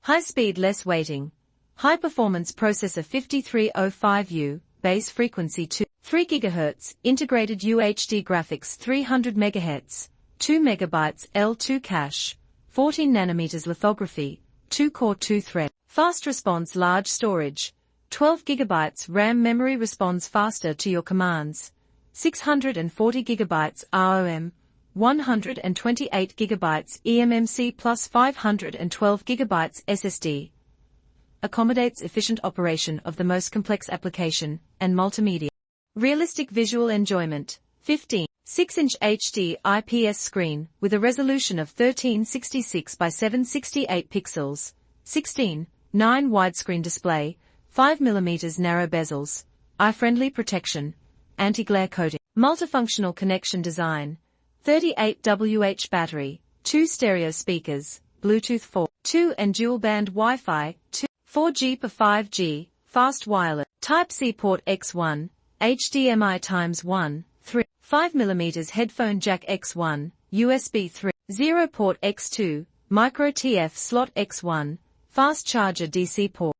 High speed, less waiting. High performance processor 5305U, base frequency 3 GHz, integrated UHD graphics 300 MHz, 2 MB L2 cache, 14 nm lithography, 2-core 2-thread. Fast response, large storage. 12 GB RAM memory, responds faster to your commands. 640 GB ROM, 128 GB eMMC plus 512 GB SSD. Accommodates efficient operation of the most complex application and multimedia. Realistic visual enjoyment. 15. 6-inch HD IPS screen with a resolution of 1366 by 768 pixels. 16. 9 widescreen display, 5 mm narrow bezels, eye-friendly protection, anti-glare coating. Multifunctional connection design. 38 Wh battery, 2 stereo speakers, Bluetooth 4, 2 and dual-band Wi-Fi, 2, 4G per 5G, fast wireless, Type-C port X1, HDMI x1, 3, 5 mm headphone jack X1, USB 3, 0 port X2, micro TF slot X1, fast charger DC port.